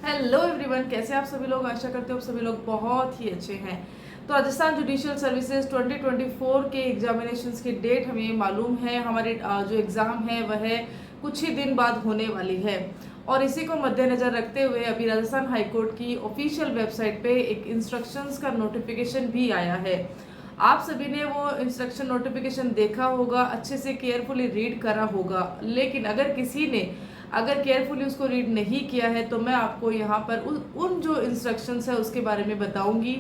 Hello everyone, कैसे आप सभी लोग। आशा करते हो आप सभी लोग बहुत ही अच्छे हैं। तो राजस्थान जुडिशियल सर्विसेज 2024 के एग्जामिनेशंस की डेट हमें मालूम है। हमारे जो एग्ज़ाम है वह कुछ ही दिन बाद होने वाली है और इसी को मद्देनज़र रखते हुए अभी राजस्थान हाईकोर्ट की ऑफिशियल वेबसाइट पे एक इंस्ट्रक्शंस का नोटिफिकेशन भी आया है। आप सभी ने वो इंस्ट्रक्शन नोटिफिकेशन देखा होगा, अच्छे से केयरफुली रीड करा होगा। लेकिन अगर केयरफुली उसको रीड नहीं किया है तो मैं आपको यहाँ पर उन जो इंस्ट्रक्शंस है उसके बारे में बताऊंगी।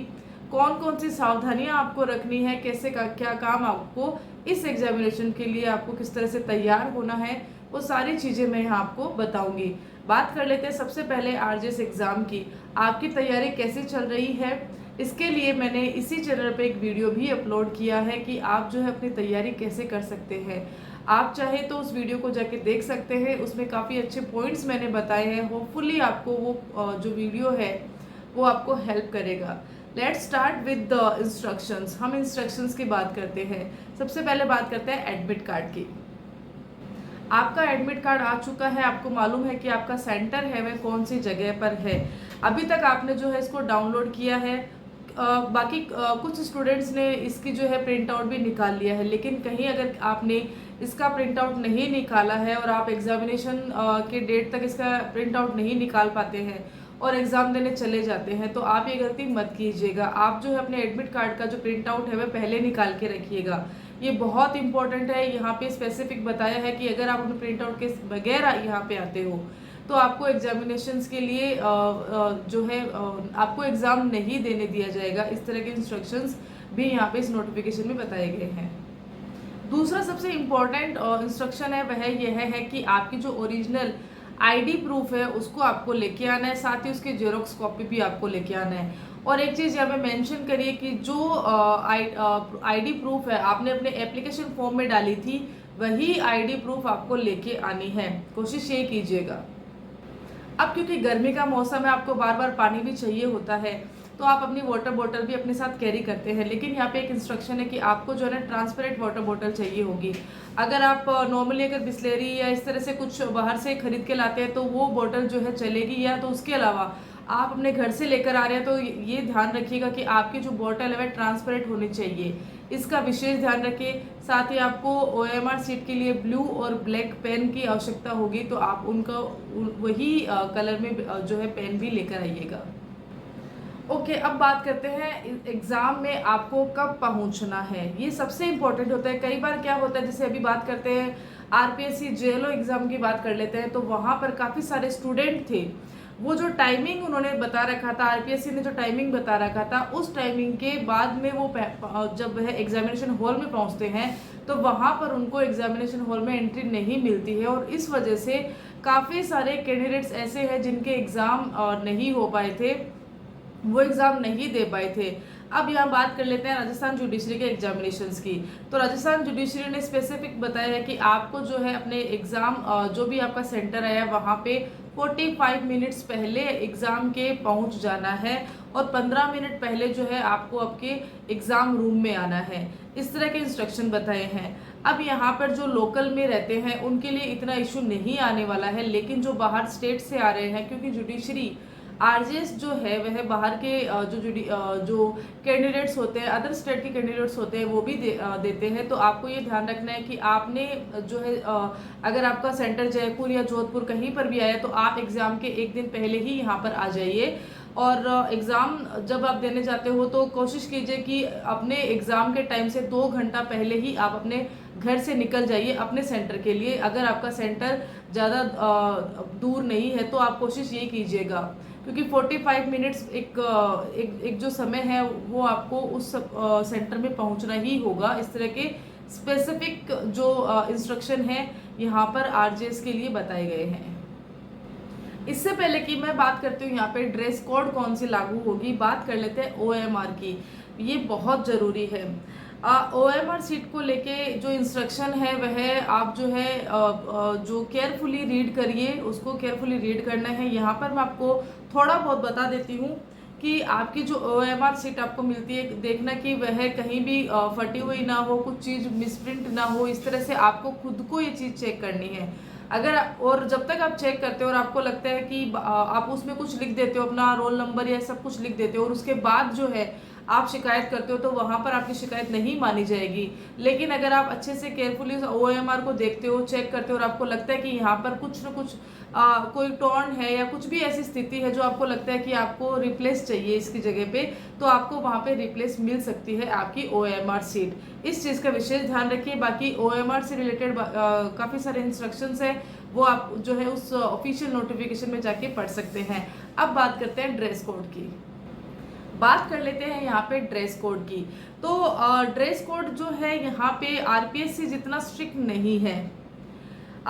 कौन कौन सी सावधानियां आपको रखनी है, कैसे का क्या काम आपको इस एग्जामिनेशन के लिए आपको किस तरह से तैयार होना है, वो सारी चीज़ें मैं यहाँ आपको बताऊंगी। बात कर लेते हैं सबसे पहले आरजेएस एग्ज़ाम की। आपकी तैयारी कैसे चल रही है, इसके लिए मैंने इसी चैनल पे एक वीडियो भी अपलोड किया है कि आप जो है अपनी तैयारी कैसे कर सकते हैं। आप चाहे तो उस वीडियो को जाके देख सकते हैं, उसमें काफ़ी अच्छे पॉइंट्स मैंने बताए हैं। होपफुली आपको वो जो वीडियो है वो आपको हेल्प करेगा। Let's start with the instructions. हम इंस्ट्रक्शंस की बात करते हैं। सबसे पहले बात करते हैं एडमिट कार्ड की। आपका एडमिट कार्ड आ चुका है, आपको मालूम है कि आपका सेंटर है वह कौन सी जगह पर है। अभी तक आपने जो है इसको डाउनलोड किया है। बाकी कुछ स्टूडेंट्स ने इसकी जो है प्रिंट आउट भी निकाल लिया है, लेकिन कहीं अगर आपने इसका प्रिंट आउट नहीं निकाला है और आप एग्जामिनेशन के डेट तक इसका प्रिंट आउट नहीं निकाल पाते हैं और एग्ज़ाम देने चले जाते हैं तो आप ये गलती मत कीजिएगा। आप जो है अपने एडमिट कार्ड का जो प्रिंट आउट है वह पहले निकाल के रखिएगा। ये बहुत इंपॉर्टेंट है। यहाँ पे स्पेसिफिक बताया है कि अगर आप अपने प्रिंट आउट के बगैर यहाँ पे आते हो तो आपको एग्जामिनेशंस के लिए जो है आपको एग्ज़ाम नहीं देने दिया जाएगा। इस तरह के इंस्ट्रक्शंस भी यहाँ पे इस नोटिफिकेशन में बताए गए हैं। दूसरा सबसे इम्पॉर्टेंट इंस्ट्रक्शन है वह यह है कि आपकी जो ओरिजिनल आईडी प्रूफ है उसको आपको लेके आना है, साथ ही उसकी जेरोक्स कॉपी भी आपको लेके आना है। और एक चीज़ यहाँ पे मेंशन करिए कि जो आईडी प्रूफ है आपने अपने एप्लीकेशन फॉर्म में डाली थी वही आईडी प्रूफ आपको लेके आनी है। कोशिश ये कीजिएगा। अब क्योंकि गर्मी का मौसम है, आपको बार बार पानी भी चाहिए होता है तो आप अपनी वाटर बोतल भी अपने साथ कैरी करते हैं। लेकिन यहाँ पे एक इंस्ट्रक्शन है कि आपको जो है ना ट्रांसपेरेंट वाटर बोतल चाहिए होगी। अगर आप नॉर्मली अगर बिस्लेरी या इस तरह से कुछ बाहर से खरीद के लाते हैं तो वो बोतल जो है चलेगी, या तो उसके अलावा आप अपने घर से लेकर आ रहे हैं तो ये ध्यान रखिएगा कि आपकी जो बोतल है वह ट्रांसपेरेंट होनी चाहिए। इसका विशेष ध्यान रखें। साथ ही आपको ओएमआर सीट के लिए ब्लू और ब्लैक पेन की आवश्यकता होगी तो आप उनका वही कलर में जो है पेन भी लेकर आइएगा। ओके, अब बात करते हैं एग्ज़ाम में आपको कब पहुंचना है। ये सबसे इम्पोर्टेंट होता है। कई बार क्या होता है, जैसे अभी बात करते हैं आरपीएससी जेएलओ एग्ज़ाम की बात कर लेते हैं तो वहाँ पर काफ़ी सारे स्टूडेंट थे। वो जो टाइमिंग उन्होंने बता रखा था, आरपीएससी ने जो टाइमिंग बता रखा था, उस टाइमिंग के बाद में वो जब वह एग्जामिनेशन हॉल में पहुंचते हैं तो वहाँ पर उनको एग्जामिनेशन हॉल में एंट्री नहीं मिलती है और इस वजह से काफ़ी सारे कैंडिडेट्स ऐसे हैं जिनके एग्ज़ाम नहीं हो पाए थे, वो एग्ज़ाम नहीं दे पाए थे। अब यहाँ बात कर लेते हैं राजस्थान जुडिशरी के एग्जामिनेशंस की। तो राजस्थान जुडिशरी ने स्पेसिफिक बताया है कि आपको जो है अपने एग्ज़ाम जो भी आपका सेंटर है वहाँ पे 45 मिनट्स पहले एग्ज़ाम के पहुँच जाना है और 15 मिनट पहले जो है आपको आपके एग्ज़ाम रूम में आना है। इस तरह के इंस्ट्रक्शन बताए हैं। अब यहाँ पर जो लोकल में रहते हैं उनके लिए इतना इशू नहीं आने वाला है, लेकिन जो बाहर स्टेट से आ रहे हैं, क्योंकि जुडिशरी आरजेएस जो है वह बाहर के जो कैंडिडेट्स होते हैं, अदर स्टेट के कैंडिडेट्स होते हैं वो भी देते हैं। तो आपको ये ध्यान रखना है कि आपने जो है अगर आपका सेंटर जयपुर या जोधपुर कहीं पर भी आया तो आप एग्ज़ाम के एक दिन पहले ही यहाँ पर आ जाइए। और एग्ज़ाम जब आप देने जाते हो तो कोशिश कीजिए कि अपने एग्ज़ाम के टाइम से 2 घंटा पहले ही आप अपने घर से निकल जाइए अपने सेंटर के लिए। अगर आपका सेंटर ज़्यादा दूर नहीं है तो आप कोशिश ये कीजिएगा, क्योंकि 45 मिनट्स एक जो समय है वो आपको उस सेंटर में पहुंचना ही होगा। इस तरह के स्पेसिफिक जो इंस्ट्रक्शन है यहाँ पर आरजेएस के लिए बताए गए हैं। इससे पहले कि मैं बात करती हूँ यहाँ पे ड्रेस कोड कौन सी लागू होगी, बात कर लेते हैं ओएमआर की। ये बहुत ज़रूरी है। ओएमआर सीट को लेके जो इंस्ट्रक्शन है वह आप जो है जो केयरफुली रीड करिए, उसको केयरफुली रीड करना है। यहाँ पर मैं आपको थोड़ा बहुत बता देती हूँ कि आपकी जो ओएमआर सीट आपको मिलती है, देखना कि वह कहीं भी फटी हुई ना हो, कुछ चीज़ मिसप्रिंट ना हो। इस तरह से आपको खुद को ये चीज़ चेक करनी है। अगर और जब तक आप चेक करते हो और आपको लगता है कि आप उसमें कुछ लिख देते हो, अपना रोल नंबर या सब कुछ लिख देते हो और उसके बाद जो है आप शिकायत करते हो, तो वहाँ पर आपकी शिकायत नहीं मानी जाएगी। लेकिन अगर आप अच्छे से केयरफुली OMR को देखते हो, चेक करते हो और आपको लगता है कि यहाँ पर कुछ न कुछ कोई टॉर्न है या कुछ भी ऐसी स्थिति है जो आपको लगता है कि आपको रिप्लेस चाहिए इसकी जगह पे, तो आपको वहाँ पे रिप्लेस मिल सकती है आपकी OMR सीट। इस चीज़ का विशेष ध्यान रखिए। बाकी OMR से रिलेटेड काफ़ी सारे इंस्ट्रक्शंस है, वो आप जो है उस ऑफिशियल नोटिफिकेशन में जाके पढ़ सकते हैं। अब बात करते हैं ड्रेस कोड की। बात कर लेते हैं यहाँ पे ड्रेस कोड की। तो ड्रेस कोड जो है यहाँ पे RPSC जितना स्ट्रिक्ट नहीं है।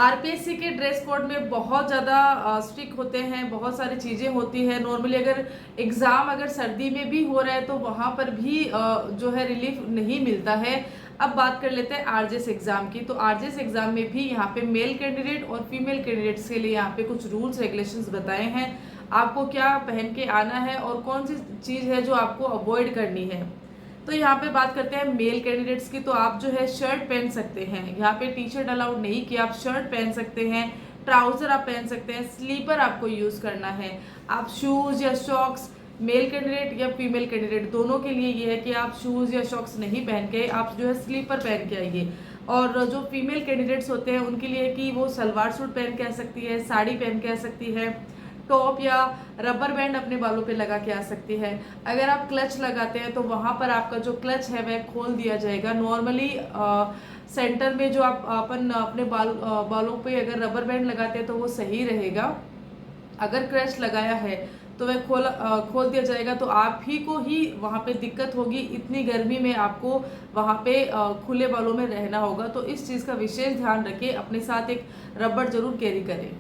RPSC के ड्रेस कोड में बहुत ज़्यादा स्ट्रिक्ट होते हैं, बहुत सारी चीज़ें होती हैं। नॉर्मली अगर एग्ज़ाम अगर सर्दी में भी हो रहा है तो वहाँ पर भी जो है रिलीफ नहीं मिलता है। अब बात कर लेते हैं RJS एग्ज़ाम की। तो RJS एग्ज़ाम में भी यहाँ पे मेल कैंडिडेट और फीमेल कैंडिडेट्स के लिए यहाँ पे कुछ रूल्स रेगुलेशंस बताए हैं, आपको क्या पहन के आना है और कौन सी चीज़ है जो आपको अवॉइड करनी है। तो यहाँ पे बात करते हैं मेल कैंडिडेट्स की। तो आप जो है शर्ट पहन सकते हैं, यहाँ पे टी शर्ट अलाउड नहीं कि आप शर्ट पहन सकते हैं, ट्राउज़र आप पहन सकते हैं, स्लीपर आपको यूज़ करना है। आप शूज़ या शॉक्स, मेल कैंडिडेट या फीमेल कैंडिडेट दोनों के लिए ये है कि आप शूज़ या शॉक्स नहीं पहन के, आप जो है स्लीपर पहन के आइए। और जो फीमेल कैंडिडेट्स होते हैं उनके लिए कि वो सलवार सूट पहन के आ सकती है, साड़ी पहन के आ सकती है, टॉप या रबर बैंड अपने बालों पे लगा के आ सकती है। अगर आप क्लच लगाते हैं तो वहाँ पर आपका जो क्लच है वह खोल दिया जाएगा। नॉर्मली सेंटर में जो आप अपन अपने बालों पे अगर रबर बैंड लगाते हैं तो वो सही रहेगा। अगर क्लच लगाया है तो वह खोल दिया जाएगा, तो आप ही को ही वहाँ पे दिक्कत होगी। इतनी गर्मी में आपको वहाँ पे खुले बालों में रहना होगा, तो इस चीज़ का विशेष ध्यान रखें। अपने साथ एक रबर जरूर कैरी करें।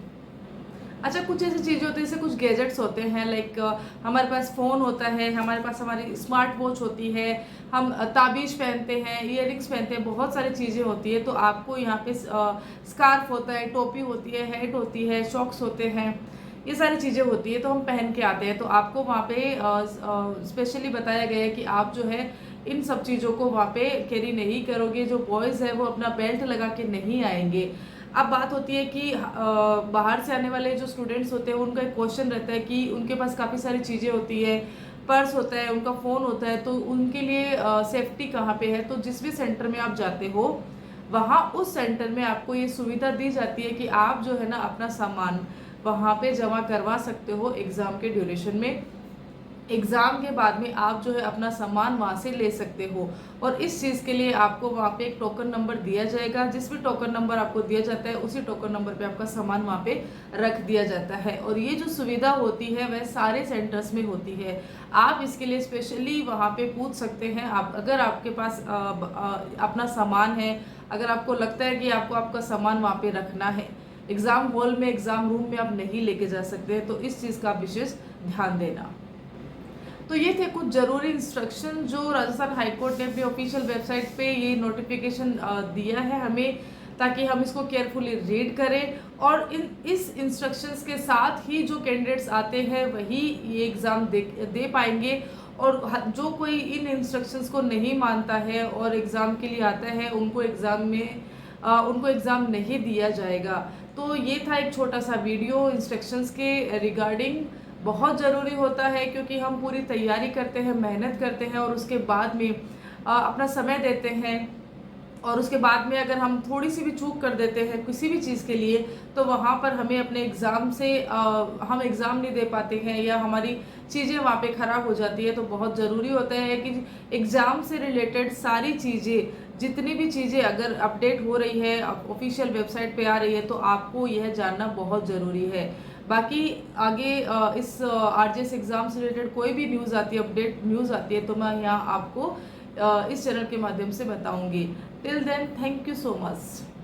अच्छा, कुछ ऐसी चीज़ें होती है जैसे कुछ गैजेट्स होते हैं, लाइक हमारे पास फ़ोन होता है, हमारे पास हमारी स्मार्ट वॉच होती है, हम ताबीज़ पहनते हैं, ईयरिंग्स पहनते हैं, बहुत सारी चीज़ें होती है। तो आपको यहाँ पे स्कार्फ होता है, टोपी होती है, हैट होती है, शॉक्स होते हैं, ये सारी चीज़ें होती है तो हम पहन के आते हैं। तो आपको वहाँ पे स्पेशली बताया गया है कि आप जो है इन सब चीज़ों को वहाँ पे कैरी नहीं करोगे। जो बॉयज़ है वो अपना बेल्ट लगा के नहीं आएंगे। अब बात होती है कि बाहर से आने वाले जो स्टूडेंट्स होते हैं उनका एक क्वेश्चन रहता है कि उनके पास काफ़ी सारी चीज़ें होती है, पर्स होता है, उनका फ़ोन होता है, तो उनके लिए सेफ्टी कहाँ पे है। तो जिस भी सेंटर में आप जाते हो वहाँ उस सेंटर में आपको ये सुविधा दी जाती है कि आप जो है ना अपना सामान वहाँ पे जमा करवा सकते हो एग्ज़ाम के ड्यूरेशन में। एग्ज़ाम के बाद में आप जो है अपना सामान वहाँ से ले सकते हो, और इस चीज़ के लिए आपको वहाँ पे एक टोकन नंबर दिया जाएगा। जिस भी टोकन नंबर आपको दिया जाता है उसी टोकन नंबर पे आपका सामान वहाँ पे रख दिया जाता है। और ये जो सुविधा होती है वह सारे सेंटर्स में होती है। आप इसके लिए स्पेशली वहाँ पे पूछ सकते हैं। आप अगर आपके पास अपना सामान है, अगर आपको लगता है कि आपको आपका सामान वहाँ पे रखना है, एग्ज़ाम हॉल में, एग्ज़ाम रूम में आप नहीं लेके जा सकते, तो इस चीज़ का विशेष ध्यान देना। तो ये थे कुछ ज़रूरी इंस्ट्रक्शन जो राजस्थान हाईकोर्ट ने अपनी ऑफिशियल वेबसाइट पे ये नोटिफिकेशन दिया है हमें, ताकि हम इसको केयरफुली रीड करें और इस इंस्ट्रक्शंस के साथ ही जो कैंडिडेट्स आते हैं वही ये एग्ज़ाम दे पाएंगे। और जो कोई इन इंस्ट्रक्शंस को नहीं मानता है और एग्ज़ाम के लिए आता है, उनको एग्ज़ाम नहीं दिया जाएगा। तो ये था एक छोटा सा वीडियो इंस्ट्रक्शंस के रिगार्डिंग। बहुत ज़रूरी होता है क्योंकि हम पूरी तैयारी करते हैं, मेहनत करते हैं और उसके बाद में अपना समय देते हैं, और उसके बाद में अगर हम थोड़ी सी भी चूक कर देते हैं किसी भी चीज़ के लिए, तो वहाँ पर हमें अपने एग्ज़ाम से हम एग्ज़ाम नहीं दे पाते हैं या हमारी चीज़ें वहाँ पे ख़राब हो जाती है। तो बहुत ज़रूरी होता है कि एग्ज़ाम से रिलेटेड सारी चीज़ें, जितनी भी चीज़ें अगर अपडेट हो रही है, ऑफिशियल वेबसाइट पे आ रही है, तो आपको यह जानना बहुत ज़रूरी है। बाकी आगे इस RJS एग्ज़ाम से रिलेटेड कोई भी न्यूज़ आती है, अपडेट न्यूज़ आती है, तो मैं यहाँ आपको इस चैनल के माध्यम से बताऊंगी। Till then, thank you so much.